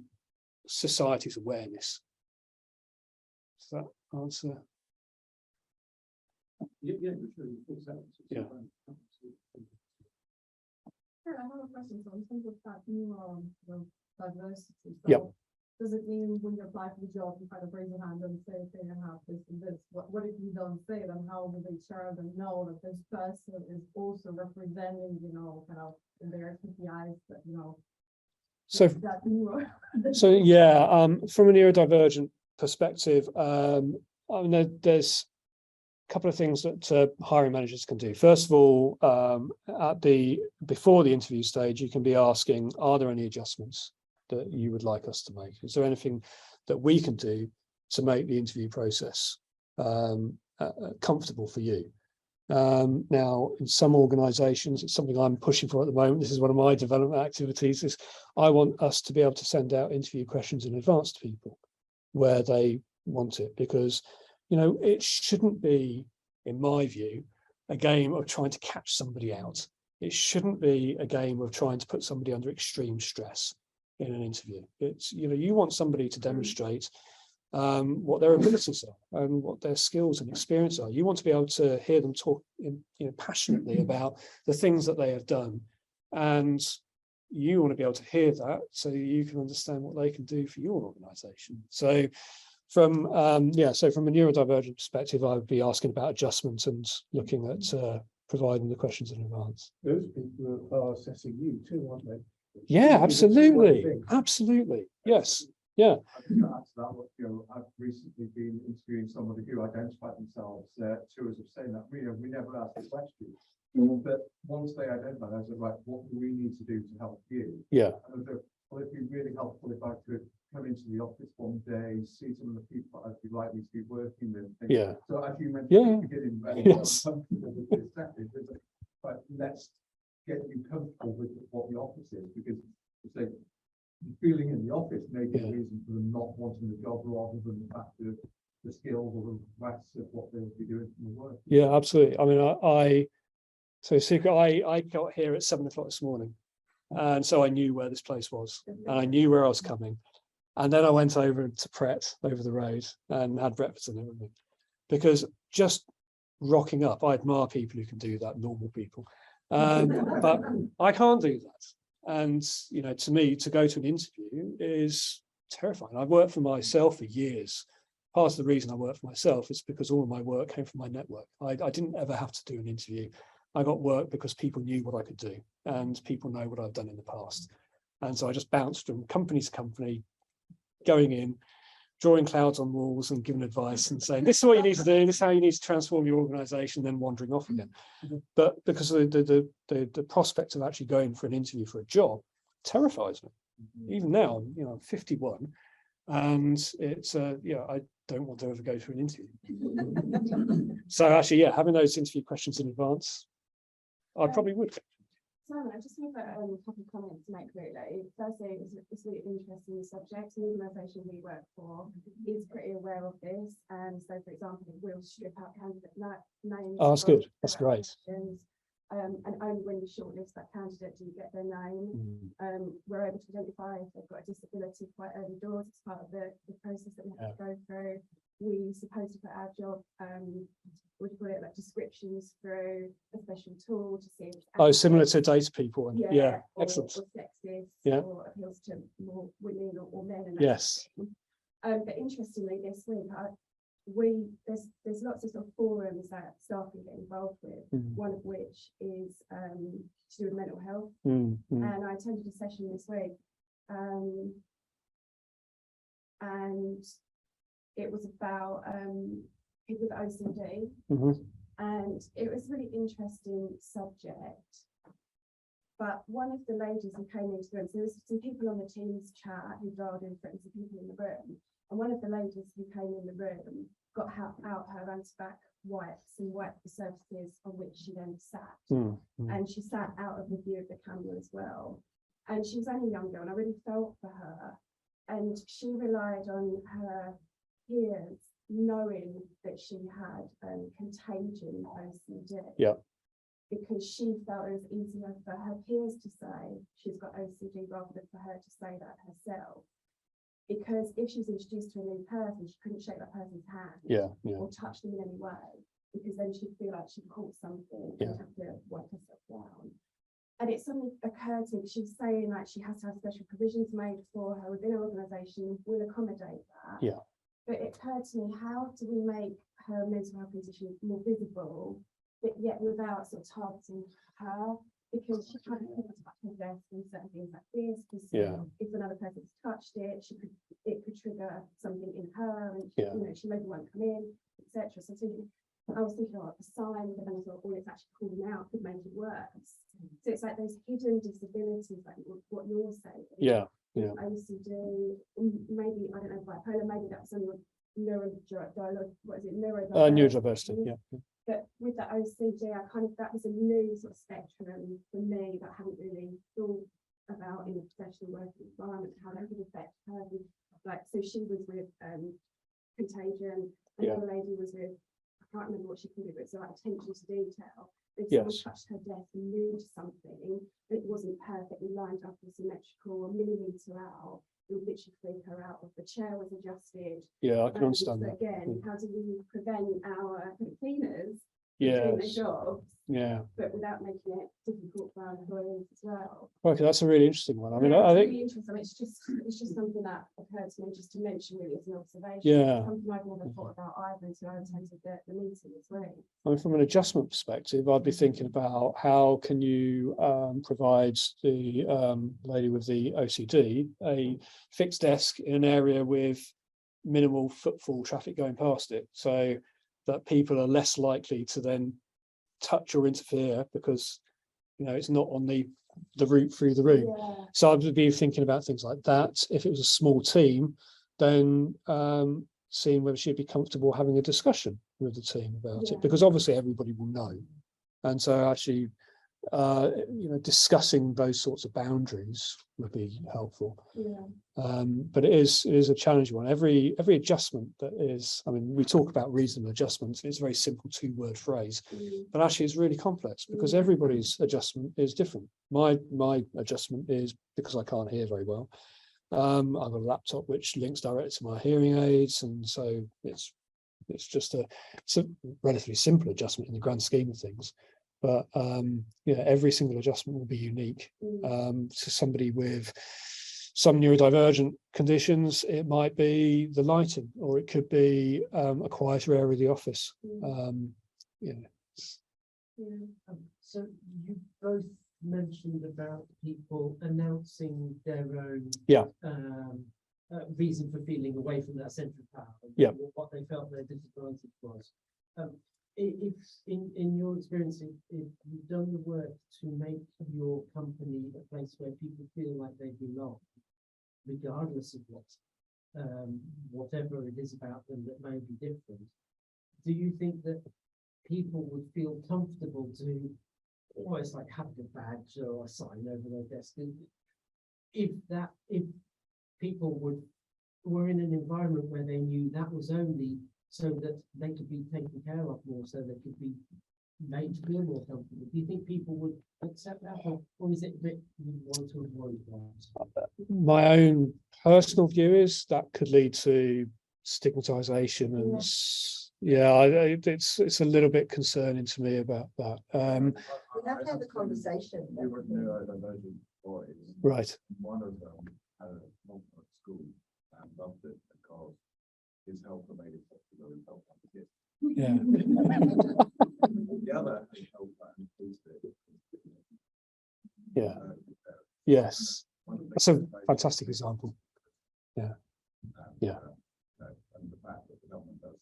society's awareness. Does that answer? Yeah. I have a question. So in terms of that diversity, Yep. Does it mean when you apply for the job, you kind of raise your hand and say, okay, I have this and this? What if you don't say it, and how do they share them know that this person is also representing, kind of in their KPIs that, So, that neuro? from a neurodivergent perspective, there's a couple of things that hiring managers can do. First of all, before the interview stage, you can be asking, are there any adjustments that you would like us to make? Is there anything that we can do to make the interview process comfortable for you? Now, in some organizations, it's something I'm pushing for at the moment. This is one of my development activities, is I want us to be able to send out interview questions in advance to people where they want it, because it shouldn't be, in my view, a game of trying to catch somebody out. It shouldn't be a game of trying to put somebody under extreme stress. in an interview. It's, you know, you want somebody to demonstrate what their abilities are and what their skills and experience are. You want to be able to hear them talk passionately about the things that they have done, and you want to be able to hear that so you can understand what they can do for your organization. So from from a neurodivergent perspective, I would be asking about adjustment and looking at providing the questions in advance. Those people are assessing you too, aren't they? Yeah, absolutely. Thing. Absolutely. Yes. Yeah. I think to add to that, you know, I've recently been interviewing somebody who identified themselves, two as of saying that we never asked the question. But once they identified, I said, right, what do we need to do to help you? Yeah. And I said, well, it'd be really helpful if I could come into the office one day, see some of the people I'd be likely to be working with. Yeah. So as you mentioned at the beginning, Yes. comfortable with this setting, but let's get you comfortable with what the office is, because it's like feeling in the office may be a reason for them not wanting the job rather than the fact of the skills or the rest of what they'll be doing from the work. Yeah, absolutely. I mean, I got here at 7 o'clock this morning, and so I knew where this place was, and I knew where I was coming. And then I went over to Pret over the road and had breakfast and everything, because just rocking up, I admire people who can do that, normal people. But I can't do that. And, you know, to me, to go to an interview is terrifying. I've worked for myself for years. Part of the reason I work for myself is because all of my work came from my network. I didn't ever have to do an interview. I got work because people knew what I could do, and people know what I've done in the past. And so I just bounced from company to company, going in, drawing clouds on walls and giving advice and saying, this is what you need to do, this is how you need to transform your organization, then wandering off again. But because of the prospect of actually going for an interview for a job terrifies me. Even now, you know, I'm 51, and it's I don't want to ever go to an interview. So actually, yeah, having those interview questions in advance, I probably would. Simon, I just have a couple of comments to make really. Firstly, it's really interesting subject. The organisation we work for is pretty aware of this. And so, for example, we'll strip out candidate names. Oh, that's good. That's great. And only when you shortlist that candidate do you get their name. We're able to identify if they've got a disability quite early doors. It's part of the process that we have to go through. We supposed to put our job, what do you call it, like descriptions through a special tool to see if Similar to data people. And excellent. Or sexist, or appeals to more women or men. And yes. But interestingly, this week, there's lots of sort of forums that staff can get involved with. One of which is to do with mental health. And I attended a session this week, and it was about people with OCD, and it was a really interesting subject. But one of the ladies who came into the room, so there was some people on the Teams chat who dialed in for some people in the room, and one of the ladies who came in the room got out her anti-bac wipes and wiped the surfaces on which she then sat. And she sat out of the view of the camera as well. And she was only younger, and I really felt for her. And she relied on her peers knowing that she had contagion OCD. Because she felt it was easier for her peers to say she's got OCD rather than for her to say that herself. Because if she was introduced to a new person, she couldn't shake that person's hand or touch them in any way, because then she'd feel like she'd caught something and have to wipe herself down. And it suddenly occurred to me, she was saying like she has to have special provisions made for her within her organisation, will accommodate that. But it occurred to me, how do we make her mental health condition more visible, but yet without sort of targeting her? Because she kind of couldn't touch her desk and certain things like this, because if another person's touched it, it could trigger something in her, and you know, she maybe won't come in, etc. So I was thinking, a sign, but then I thought, it's actually calling out could make it worse. So it's like those hidden disabilities, like what you're saying. OCD, maybe, I don't know, bipolar, maybe that's on neurodivergent, what is it, neurodiversity, But with the OCD, that was a new sort of spectrum for me that I hadn't really thought about in a professional working environment, how that could affect her. Like, so she was with contagion, another lady was with I can't remember what she called it, but it's like attention to detail. If someone Yes. touched her desk and moved something, but it wasn't perfectly lined up or symmetrical, a millimetre out, it would literally freak her out. If the chair was adjusted. Yeah, I can understand So that. again, how do we prevent our cleaners from Yeah, doing their job, yeah. but without making it difficult for our employees as well? Okay, that's a really interesting one. I mean, Yeah, I it's think, really interesting. It's just something that occurred to me just to mention really as an observation. Yeah. Something I've never thought about either until I attended the meeting as well. I mean, from an adjustment perspective, I'd be thinking about how can you provide the lady with the OCD a fixed desk in an area with minimal footfall traffic going past it, so that people are less likely to then touch or interfere because, you know, it's not on the route through the room. Yeah. So I would be thinking about things like that. If it was a small team, then seeing whether she'd be comfortable having a discussion with the team about Yeah. it, because obviously everybody will know. And so actually, you know, discussing those sorts of boundaries would be helpful. Yeah. But it is a challenging one. Every adjustment that is, I mean, we talk about reasonable adjustments. It's a very simple 2-word phrase, but actually it's really complex because everybody's adjustment is different. My adjustment is because I can't hear very well. I've got a laptop which links directly to my hearing aids, and so it's just a relatively simple adjustment in the grand scheme of things. But yeah, every single adjustment will be unique. To somebody with some neurodivergent conditions, it might be the lighting, or it could be a quieter area of the office. Yeah. So you both mentioned about people announcing their own reason for feeling away from that central power. Yeah. What they felt their disadvantage was. If in your experience, if you've done the work to make your company a place where people feel like they belong, regardless of whatever it is about them that may be different, do you think that people would feel comfortable to almost like having a badge or a sign over their desk? If people were in an environment where they knew that was only so that they could be taken care of more, so they could be made to feel more comfortable, do you think people would accept that, or is it a bit you want to avoid that? My own personal view is that could lead to stigmatization, and it's a little bit concerning to me about that. We have to have the conversation. We were neurodivergent boys. Right. One of them had a long at school and loved it because his helper made it popular and helped other kids. Yeah. The other helper increased it. Yeah. Yes. That's a fantastic example. Yeah. Yeah. And the fact that the government does,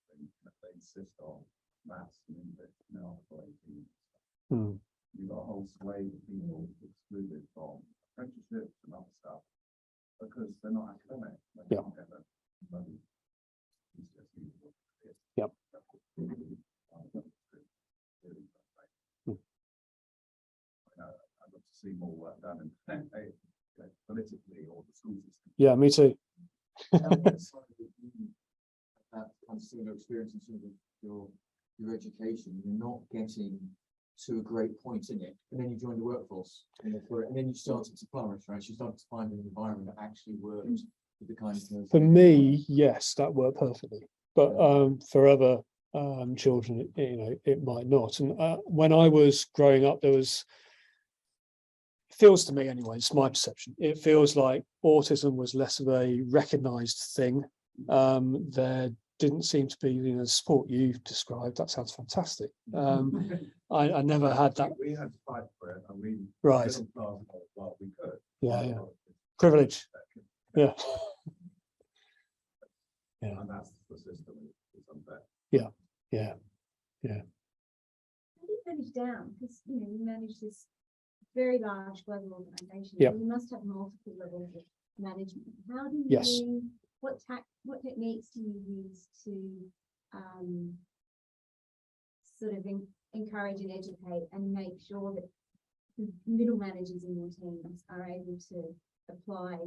they insist on maths and English now for 18. You've got a whole swathe of people excluded from apprenticeships and other stuff because they're not academic. They can't get the money. Yep. I'd love to see more work done in politically or the school system. Yeah, me too. That kind of similar experience in terms of your education, you're not getting to a great point in it, and then you join the workforce, and then you started to flourish, right? You started to find an environment that actually worked with the kind of. For me, yes, that worked perfectly, but for other children, it might not. And when I was growing up, feels to me anyway, it's my perception, it feels like autism was less of a recognized thing. There didn't seem to be the support you've described. That sounds fantastic. I never had that. We had to fight for it, and we Right. Well, we could. Yeah. Privilege. Yeah. Yeah. And that's the system. It's unfair. Yeah. How do you manage down? Because you manage this very large global organization. Yep. You must have multiple levels of management. How do you Yes. what techniques do you use to sort of encourage and educate and make sure that the middle managers in your teams are able to apply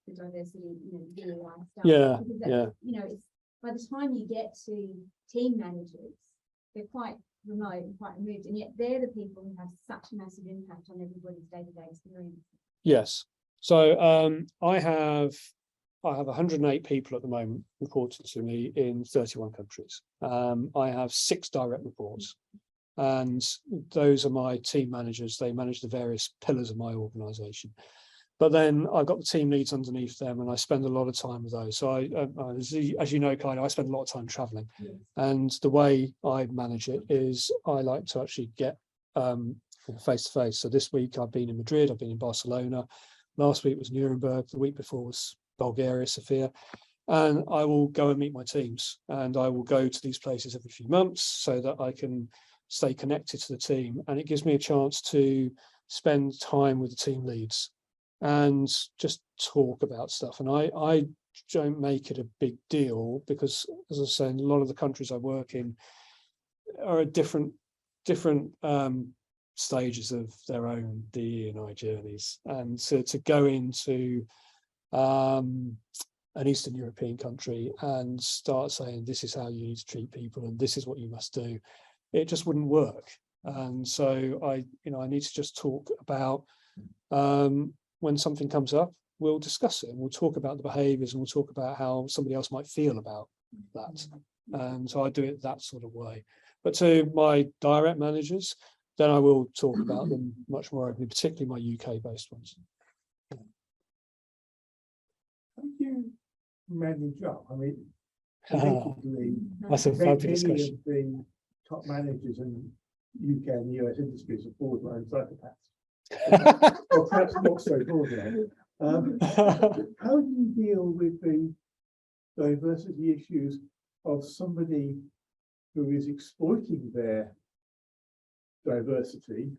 the diversity, DEI stuff? Yeah, Because yeah. that's, it's by the time you get to team managers, they're quite remote and quite removed, and yet they're the people who have such a massive impact on everybody's day-to-day experience. Yes. So I have 108 people at the moment reporting to me in 31 countries. I have 6 direct reports, and those are my team managers. They manage the various pillars of my organisation. But then I've got the team leads underneath them, and I spend a lot of time with those. So as you know, Kylie, I spend a lot of time travelling, and the way I manage it is I like to actually get face to face. So this week I've been in Madrid, I've been in Barcelona. Last week was Nuremberg. The week before was Bulgaria, Sofia. And I will go and meet my teams, and I will go to these places every few months so that I can stay connected to the team. And it gives me a chance to spend time with the team leads and just talk about stuff. And I don't make it a big deal because, as I say, in a lot of the countries I work in are at different stages of their own DE&I journeys. And to go into an Eastern European country and start saying this is how you need to treat people and this is what you must do, it just wouldn't work. And so I need to just talk about when something comes up, we'll discuss it and we'll talk about the behaviours and we'll talk about how somebody else might feel about that. And so I do it that sort of way. But to my direct managers, then I will talk about them much more openly, particularly my UK-based ones. How do you manage up? I mean, politically, That's a fabulous many discussion. of the top managers in UK and US industries are borderline psychopaths. Or perhaps not so borderline. How do you deal with the diversity issues of somebody who is exploiting their diversity,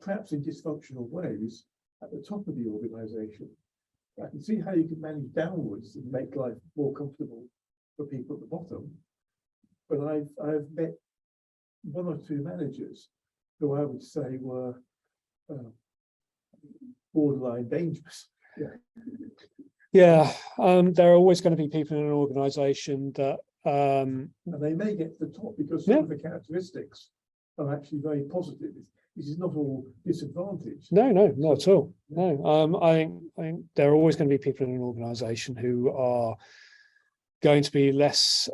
perhaps in dysfunctional ways, at the top of the organisation? I can see how you can manage downwards and make life more comfortable for people at the bottom. But I've met 1 or 2 managers who I would say were borderline dangerous. Yeah, there are always going to be people in an organisation that and they may get to the top because some of the characteristics are actually very positive. This is not all disadvantage. No, not at all. No, I think there are always going to be people in an organisation who are going to be less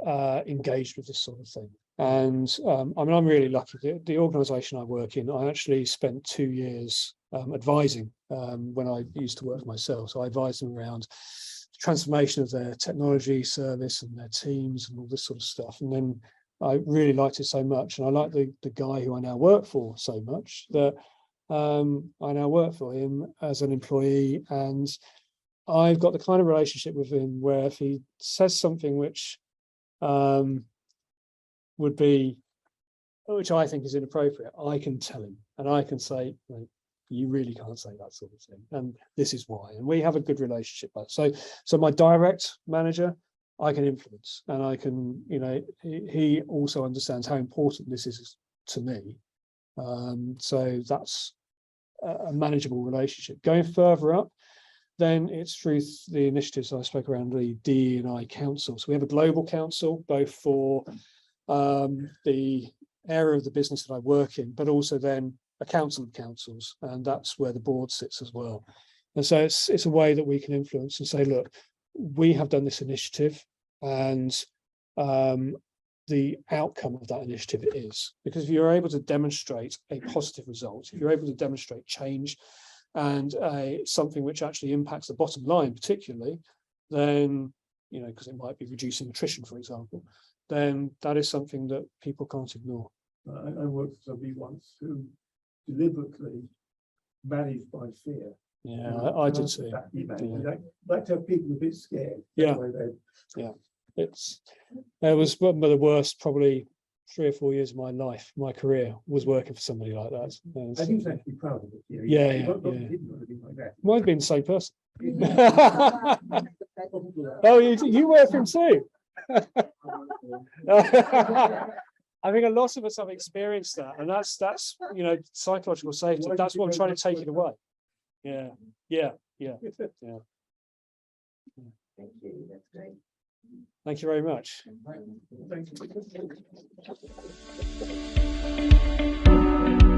engaged with this sort of thing. And I mean, I'm really lucky. The organisation I work in, I actually spent 2 years advising when I used to work for myself. So I advised them around the transformation of their technology service and their teams and all this sort of stuff. And then I really liked it so much, and I like the guy who I now work for so much that I now work for him as an employee, and I've got the kind of relationship with him where if he says something which which I think is inappropriate, I can tell him and I can say, you really can't say that sort of thing, and this is why. And we have a good relationship. So my direct manager, I can influence, and I can, he also understands how important this is to me. So that's a manageable relationship. Going further up, then it's through the initiatives I spoke around the DE&I council. So we have a global council, both for the area of the business that I work in, but also then a council of councils, and that's where the board sits as well. And so it's a way that we can influence and say, look, we have done this initiative, and the outcome of that initiative is, because if you're able to demonstrate a positive result, if you're able to demonstrate change and something which actually impacts the bottom line particularly, then, because it might be reducing attrition, for example, then that is something that people can't ignore. I worked for somebody once who deliberately managed by fear. Yeah, I did too. Like to have people a bit scared. Yeah. It was one of the worst, probably 3 or 4 years of my life, my career, was working for somebody like that. And he was actually proud of it. Yeah. Like that. Might have been the same person. Oh, you work for him too. I think a lot of us have experienced that, and that's psychological safety. That's what I'm trying to take it away. Yeah. Thank you, that's great. Thank you very much. Thank you.